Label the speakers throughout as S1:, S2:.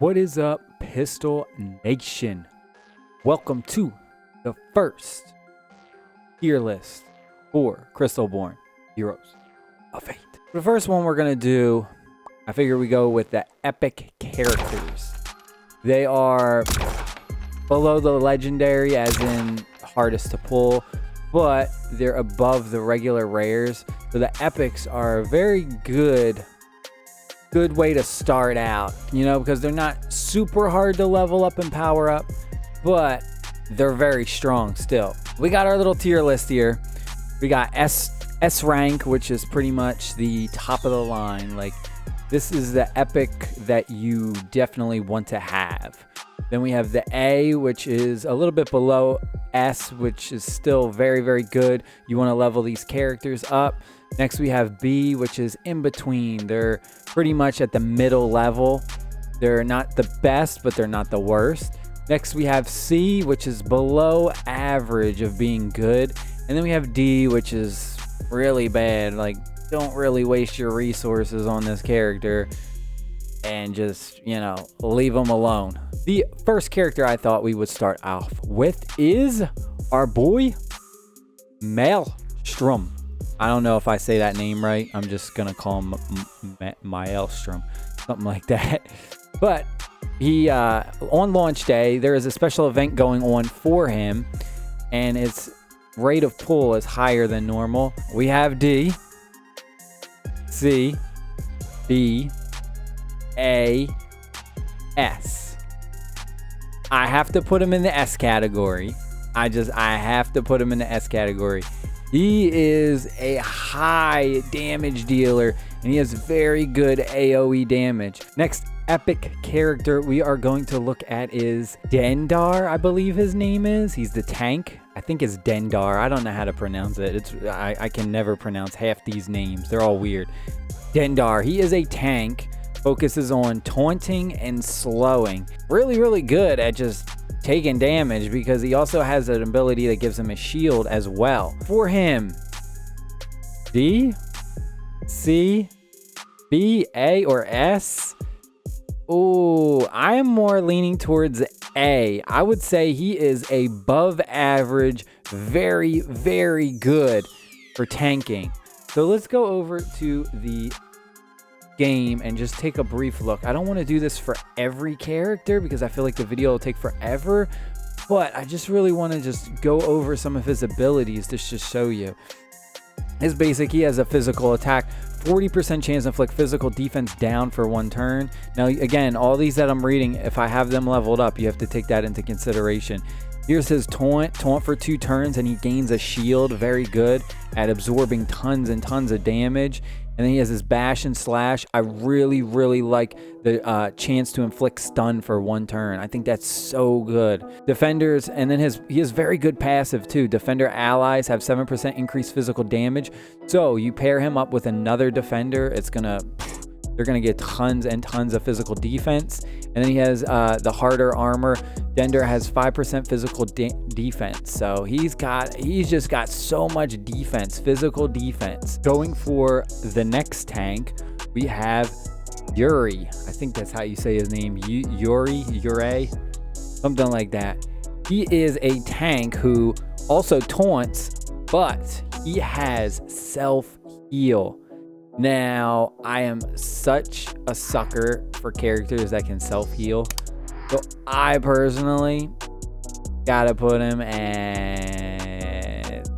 S1: What is up, Pistol Nation? Welcome to the first tier list for Crystalborne Heroes of Fate. The first one we're going to do, I figure we go with the epic characters. They are below the legendary, as in hardest to pull, but they're above the regular rares. So the epics are a very good way to start out, you know, because they're not super hard to level up and power up, but they're very strong still. We got our little tier list here. We got S rank, which is pretty much the top of the line. Like, this is the epic that you definitely want to have. Then we have the A, which is a little bit below S, which is still very, very good. You want to level these characters up. Next, we have B, which is in between. They're pretty much at the middle level. They're not the best, but they're not the worst. Next, we have C, which is below average of being good. And then we have D, which is really bad. Like, don't really waste your resources on this character and just, you know, leave them alone. The first character I thought we would start off with is our boy Mailstrom. I don't know if I say that name right. I'm just gonna call him Mailstrom, something like that. But he on launch day, there is a special event going on for him, and its rate of pull is higher than normal. We have D, C, B, A, S. I have to put him in the S category. I have to put him in the S category. He is a high damage dealer, and he has very good AoE damage. Next epic character we are going to look at is Dengar, I believe his name is. He's the tank. I think it's Dengar. I don't know how to pronounce it. I can never pronounce half these names. They're all weird. Dengar, he is a tank, focuses on taunting and slowing. Really, really good at just taking damage, because he also has an ability that gives him a shield as well. For him, D, C, B, A, or S? Oh, I am more leaning towards A. I would say he is above average, very, very good for tanking. So let's go over to the game and just take a brief look. I don't want to do this for every character because I feel like the video will take forever, but I just really want to just go over some of his abilities to just show you. His basic, he has a physical attack, 40% chance to inflict physical defense down for 1 turn. Now again, all these that I'm reading, if I have them leveled up, you have to take that into consideration. Here's his taunt for 2 turns, and he gains a shield, very good at absorbing tons and tons of damage. And then he has his bash and slash. I really, really like the chance to inflict stun for 1 turn. I think that's so good. Defenders, and then he has very good passive too. Defender allies have 7% increased physical damage. So you pair him up with another defender, they're gonna get tons and tons of physical defense. And then he has the harder armor. Dengar has 5% physical defense. So he's just got so much defense, physical defense. Going for the next tank, we have Yuri. I think that's how you say his name. Yuri, something like that. He is a tank who also taunts, but he has self-heal. Now, I am such a sucker for characters that can self-heal. So I personally gotta put him at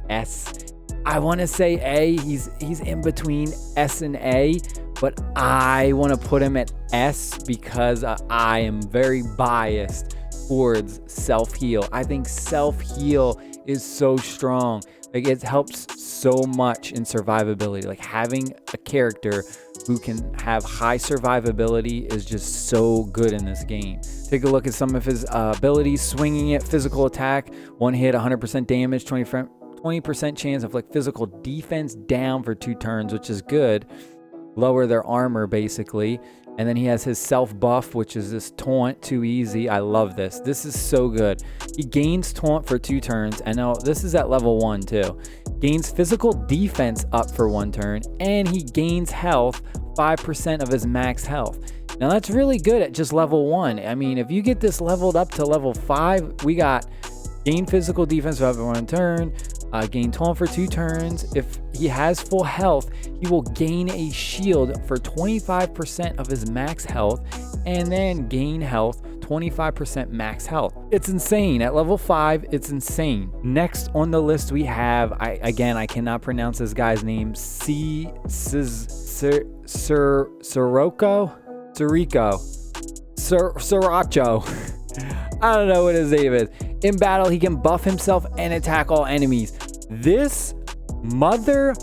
S1: S. I want to say A. He's in between S and A, but I want to put him at S because I am very biased towards self-heal. I think self-heal is so strong. Like, it helps so much in survivability. Like, having a character who can have high survivability is just so good in this game. Take a look at some of his abilities. Swinging it, physical attack, 1 hit, 100% damage, 20% chance of like physical defense down for 2 turns, which is good. Lower their armor basically. And then he has his self buff, which is this taunt, too easy. I love this. This is so good. He gains taunt for 2 turns. And now this is at level 1 too. Gains physical defense up for 1 turn. And he gains health, 5% of his max health. Now that's really good at just level 1. I mean, if you get this leveled up to level 5, we got gain physical defense for every 1 turn, gain taunt for 2 turns. If he has full health, he will gain a shield for 25% of his max health, and then gain health 25% max health. It's insane. At level 5, it's insane. Next on the list we have, I cannot pronounce this guy's name, Sirachow. I don't know what his name is. In battle, he can buff himself and attack all enemies. This mother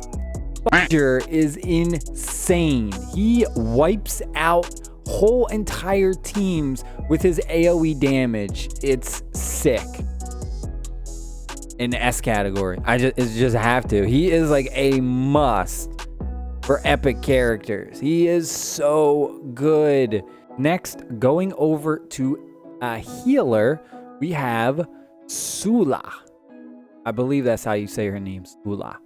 S1: is insane. He wipes out whole entire teams with his AoE damage. It's sick. In the S category, it just have to. He is like a must for epic characters. He is so good. Next, going over to a healer, we have Sula. I believe that's how you say her name, Sula.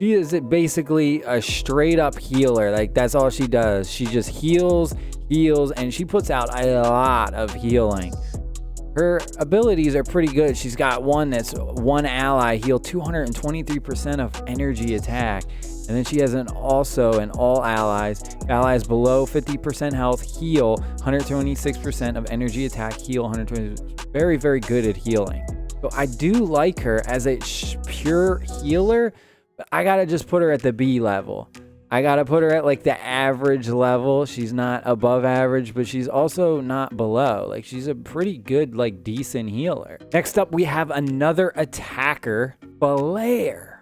S1: She is basically a straight up healer. Like, that's all she does. She just heals, and she puts out a lot of healing. Her abilities are pretty good. She's got one that's one ally heal 223% of energy attack. And then she has also an all allies below 50% health heal 126% of energy attack, heal 120. Very, very good at healing. So I do like her as a pure healer, but I gotta just put her at the B level. I gotta put her at like the average level. She's not above average, but she's also not below. Like, she's a pretty good, like, decent healer. Next up, we have another attacker, Belayer.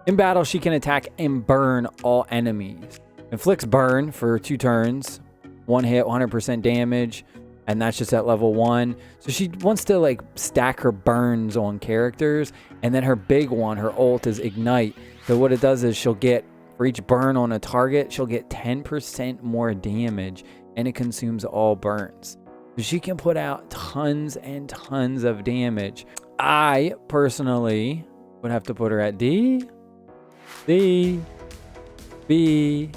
S1: In battle, she can attack and burn all enemies. Inflicts burn for 2 turns, 1 hit, 100% damage, and that's just at level 1. So she wants to like stack her burns on characters, and then her big one, her ult, is ignite. So what it does is she'll get, for each burn on a target, she'll get 10% more damage, and it consumes all burns. So she can put out tons and tons of damage. I personally would have to put her at D, C, B.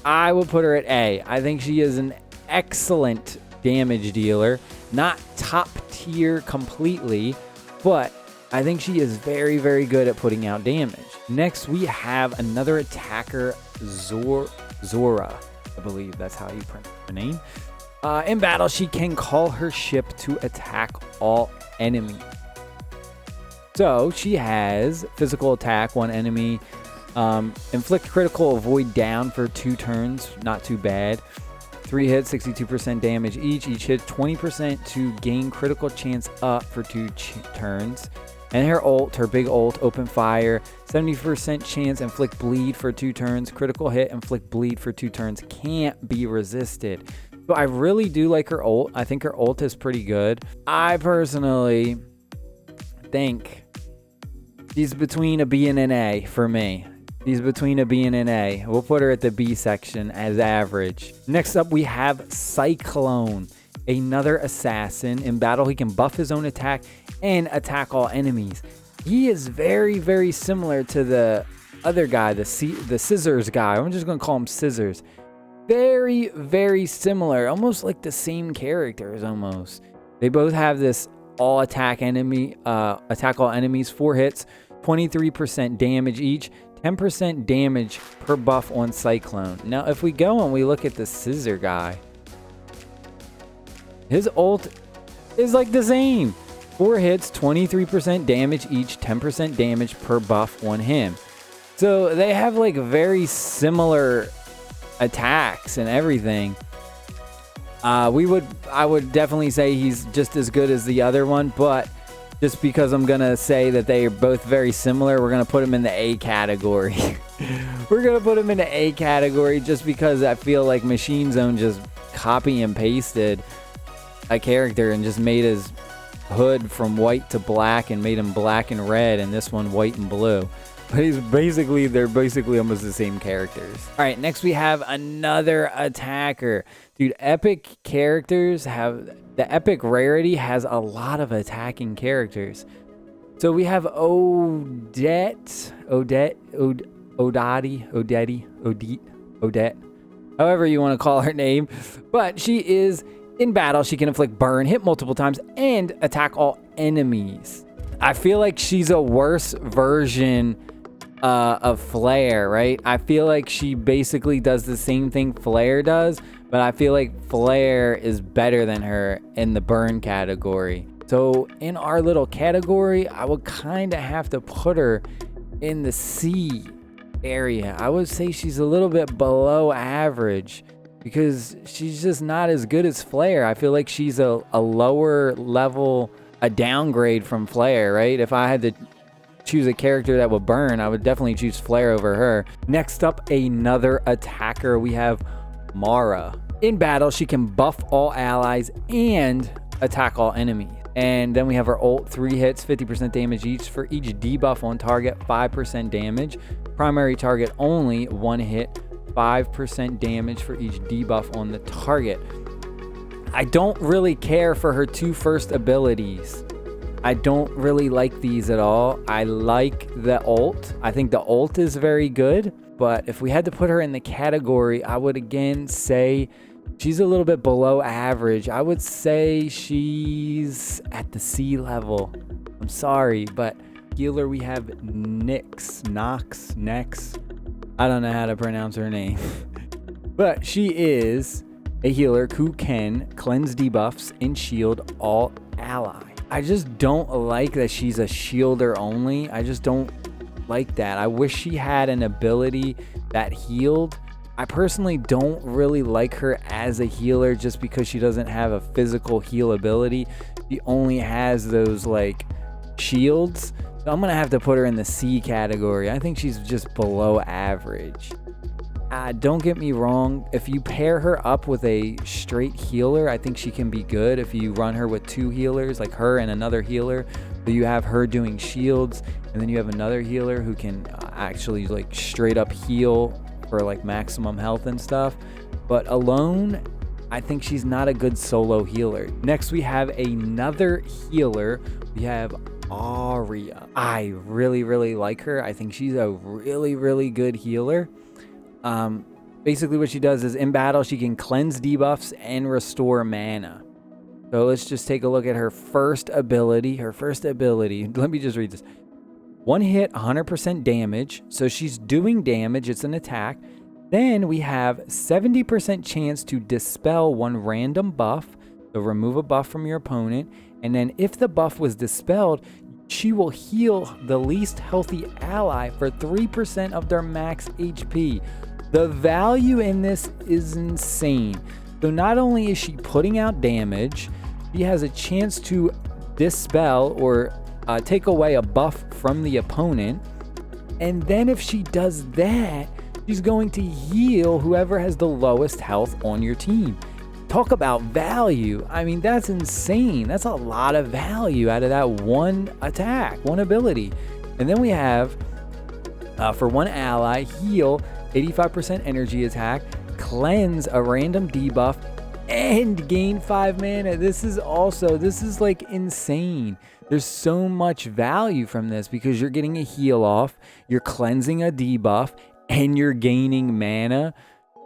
S1: I would put her at A. I think she is an excellent damage dealer. Not top tier completely, but I think she is very, very good at putting out damage. Next, we have another attacker, Zora. I believe that's how you pronounce her name. In battle, she can call her ship to attack all enemies. So she has physical attack, 1 enemy, inflict critical, avoid down for 2 turns, not too bad. 3 hits, 62% damage each. Each hit 20% to gain critical chance up for 2 turns. And her ult, her big ult, open fire, 70% chance, inflict bleed for 2 turns. Critical hit, inflict bleed for 2 turns. Can't be resisted. So I really do like her ult. I think her ult is pretty good. I personally think she's between a B and an A for me. She's between a B and an A. We'll put her at the B section as average. Next up, we have Cyclone, another assassin. In battle, he can buff his own attack and attack all enemies. He is very, very similar to the other guy, the Scissors guy. I'm just going to call him Scissors. Very, very similar. Almost like the same characters, almost. They both have this all attack all enemies, 4 hits, 23% damage each, 10% damage per buff on Cyclone. Now, if we go and we look at the Scissor guy, his ult is like the same. 4 hits, 23% damage each, 10% damage per buff on him. So they have like very similar attacks and everything. I would definitely say he's just as good as the other one, but just because I'm gonna say that they are both very similar, we're gonna put him in the A category. We're gonna put him in the A category just because I feel like Machine Zone just copy and pasted a character and just made his hood from white to black and made him black and red, and this one white and blue. But they're basically almost the same characters. All right, next we have another attacker. Dude, epic characters have... The epic rarity has a lot of attacking characters. So we have Odette. however you want to call her name. But she is in battle. She can inflict burn, hit multiple times, and attack all enemies. I feel like she's a worse version of Flare, right? I feel like she basically does the same thing Flare does, but I feel like Flare is better than her in the burn category. So in our little category, I would kind of have to put her in the C area. I would say she's a little bit below average because she's just not as good as Flare. I feel like she's a lower level, a downgrade from Flare, right? If I had to choose a character that would burn, I would definitely choose Flare over her. Next up, another attacker. We have Mara. In battle, she can buff all allies and attack all enemies. And then we have our ult, 3 hits, 50% damage each. For each debuff on target, 5% damage. Primary target only, 1 hit, 5% damage for each debuff on the target. I don't really care for her 2 first abilities. I don't really like these at all. I like the ult. I think the ult is very good. But if we had to put her in the category, I would again say she's a little bit below average. I would say she's at the C level. I'm sorry, but healer we have Nyx. I don't know how to pronounce her name. But she is a healer who can cleanse debuffs and shield all allies. I just don't like that she's a shielder only. I just don't like that. I wish she had an ability that healed. I personally don't really like her as a healer just because she doesn't have a physical heal ability. She only has those like shields. So I'm going to have to put her in the C category. I think she's just below average. Don't get me wrong. If you pair her up with a straight healer, I think she can be good. If you run her with 2 healers, like her and another healer, so you have her doing shields, and then you have another healer who can actually like straight up heal for like maximum health and stuff. But alone, I think she's not a good solo healer. Next, we have another healer. We have Aria. I really like her. I think she's a really good healer. Basically what she does is in battle, she can cleanse debuffs and restore mana. So let's just take a look at her first ability. Let me just read this. 1 hit, 100% damage. So she's doing damage. It's an attack. Then we have 70% chance to dispel 1 random buff. So remove a buff from your opponent. And then if the buff was dispelled, she will heal the least healthy ally for 3% of their max HP. The value in this is insane. So not only is she putting out damage, she has a chance to dispel or take away a buff from the opponent. And then if she does that, she's going to heal whoever has the lowest health on your team. Talk about value. I mean, that's insane. That's a lot of value out of that one attack, one ability. And then we have, for 1 ally, heal 85% energy attack, cleanse a random debuff, and gain 5 mana. This is like insane. There's so much value from this because you're getting a heal off, you're cleansing a debuff, and you're gaining mana.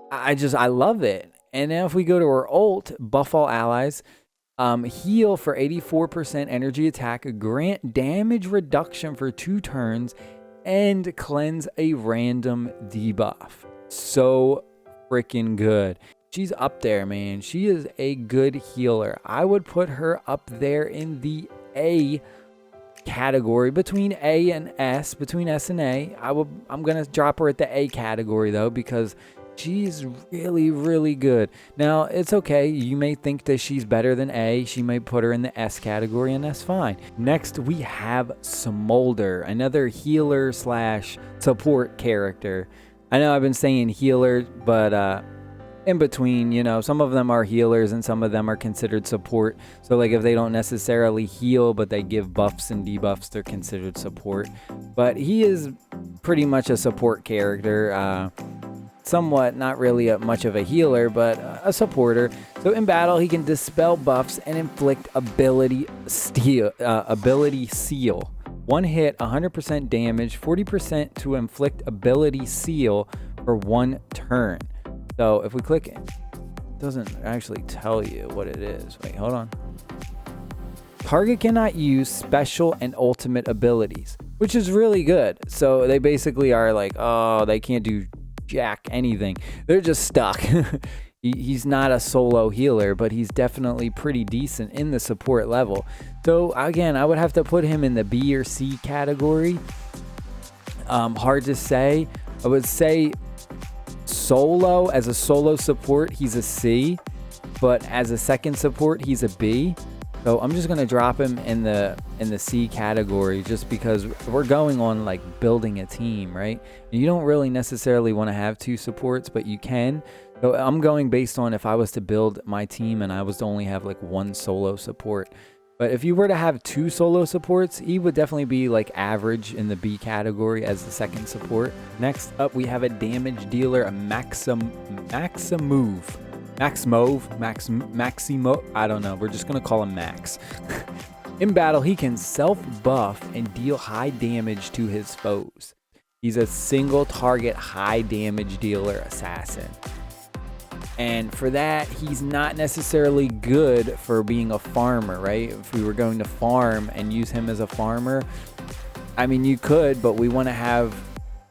S1: I love it. And now if we go to her ult, buff all allies, heal for 84% energy attack, grant damage reduction for 2 turns, and cleanse a random debuff. So freaking good. She's up there, man. She is a good healer. I would put her up there in the A category, between A and S, between S and A. I'm gonna drop her at the A category though, because she's really good. Now it's okay, you may think that she's better than A. She may put her in the S category, and that's fine. Next we have Smolder, another healer slash support character. I know I've been saying healer, but in between, you know, some of them are healers and some of them are considered support. So like if they don't necessarily heal but they give buffs and debuffs, they're considered support. But he is pretty much a support character, somewhat not really much of a healer, but a supporter. So in battle he can dispel buffs and inflict ability seal. 1 hit, 100% damage, 40% to inflict ability seal for 1 turn. So if we click it, doesn't actually tell you what it is. Wait, hold on. Target cannot use special and ultimate abilities, which is really good. So they basically are like, oh, they can't do jack anything. They're just stuck. He's not a solo healer, but he's definitely pretty decent in the support level. So again, I would have to put him in the B or C category. Hard to say. I would say solo, as a solo support, he's a C, but as a second support, he's a B. So I'm just gonna drop him in the C category, just because we're going on like building a team, right? And you don't really necessarily want to have two supports, but you can. So I'm going based on if I was to build my team and I was to only have like one solo support. But if you were to have two solo supports, he would definitely be like average in the B category as the second support. Next up, we have a damage dealer, a Maximo. I don't know. We're just going to call him Max. In battle, he can self-buff and deal high damage to his foes. He's a single target high damage dealer assassin. And for that, he's not necessarily good for being a farmer, right? If we were going to farm and use him as a farmer, I mean, you could, but we want to have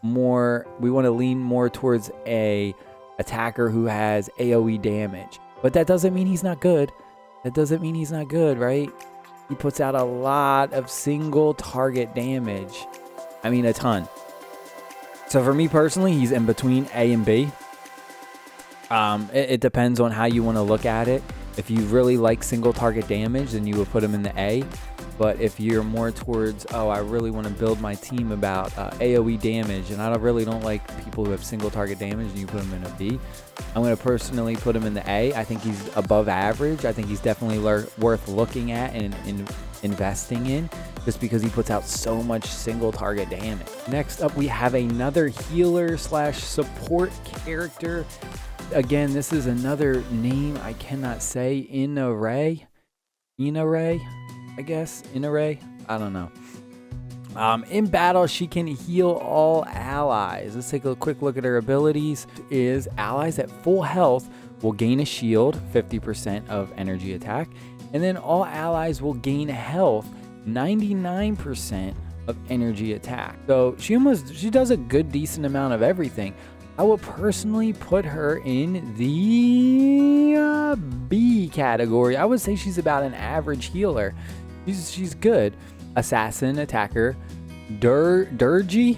S1: more, we want to lean more towards a attacker who has AoE damage. But that doesn't mean he's not good. That doesn't mean he's not good, right? He puts out a lot of single target damage. I mean, a ton. So for me personally, he's in between A and B. It depends on how you want to look at it. If you really like single target damage, then you would put him in the A. But if you're more towards, oh, I really want to build my team about AoE damage, and I really don't like people who have single target damage, and you put him in a B. I'm going to personally put him in the A. I think he's above average. I think he's definitely worth looking at and investing in, just because he puts out so much single target damage. Next up, we have another healer / support character. Again, this is another name I cannot say. Innarray, I guess. Innarray, I don't know. In battle, she can heal all allies. Let's take a quick look at her abilities. Is allies at full health will gain a shield, 50% of energy attack, and then all allies will gain health, 99% of energy attack. So she does a good decent amount of everything. I will personally put her in the B category. I would say she's about an average healer. She's good. Assassin, attacker, Dorjee.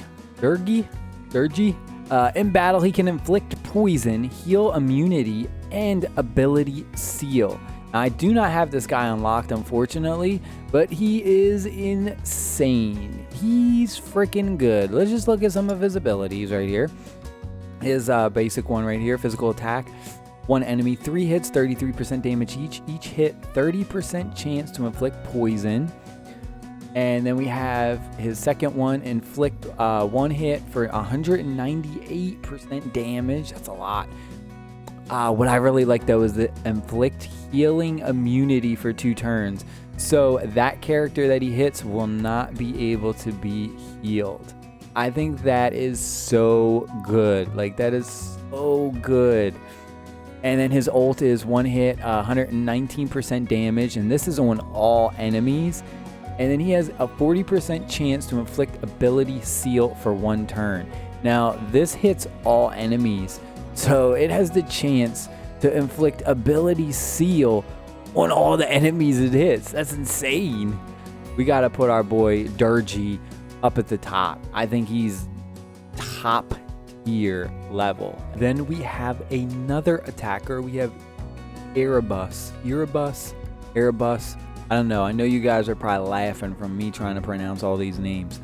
S1: In battle, he can inflict poison, heal immunity, and ability seal. Now, I do not have this guy unlocked, unfortunately, but he is insane. He's freaking good. Let's just look at some of his abilities right here. His basic one right here, physical attack. One enemy, 3 hits, 33% damage each. Each hit, 30% chance to inflict poison. And then we have his second one, inflict 1 hit for 198% damage. That's a lot. What I really like though is the inflict healing immunity for 2 turns. So that character that he hits will not be able to be healed. I think that is so good. Like, that is so good. And then his ult is 1 hit, 119% damage, and this is on all enemies. And then he has a 40% chance to inflict ability seal for 1 turn. Now, this hits all enemies, so it has the chance to inflict ability seal on all the enemies it hits. That's insane. We gotta put our boy Dorjee up at the top. I think he's top tier level. Then we have another attacker. We have Erebus. I don't know. I know you guys are probably laughing from me trying to pronounce all these names.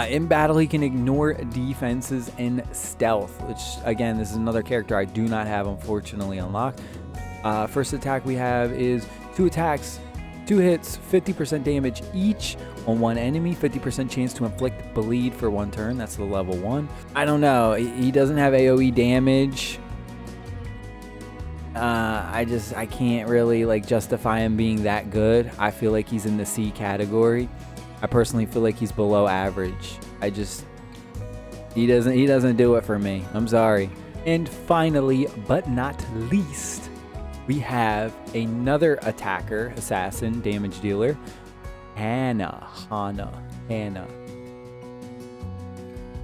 S1: In battle, he can ignore defenses and stealth, which, again, this is another character I do not have, unfortunately, unlocked. First attack we have is 2 attacks, 2 hits, 50% damage each on 1 enemy, 50% chance to inflict bleed for 1 turn. That's the level 1. I don't know. He doesn't have AoE damage. I can't really like justify him being that good. I feel like he's in the C category. I personally feel like he's below average. He doesn't do it for me. I'm sorry. And finally, but not least, we have another attacker, assassin, damage dealer, Hannah.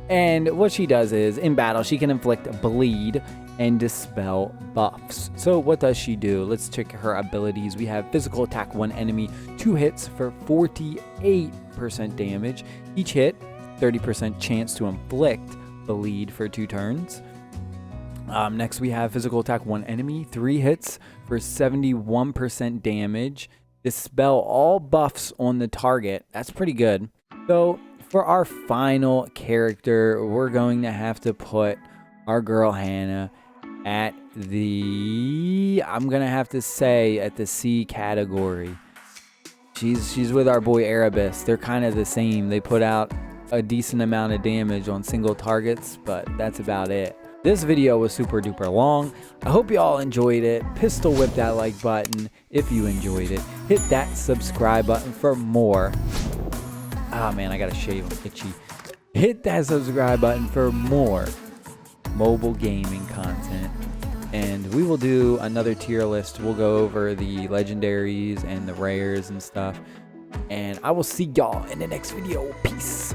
S1: And what she does is, in battle, she can inflict bleed and dispel buffs. So what does she do? Let's check her abilities. We have physical attack one enemy, 2 hits for 48% damage. Each hit, 30% chance to inflict bleed for 2 turns. Next we have physical attack one enemy, 3 hits for 71% damage. Dispel all buffs on the target. That's pretty good. So for our final character, we're going to have to put our girl Hannah at the, I'm gonna have to say, at the C category. She's with our boy Erebus. They're kind of the same. They put out a decent amount of damage on single targets, but that's about it. This video was super duper long. I hope you all enjoyed it. Pistol whip that like button if you enjoyed it. Hit that subscribe button for more. Ah man, I gotta shave, I'm itchy. Hit that subscribe button for more mobile gaming content. And we will do another tier list. We'll go over the legendaries and the rares and stuff. And I will see y'all in the next video. Peace.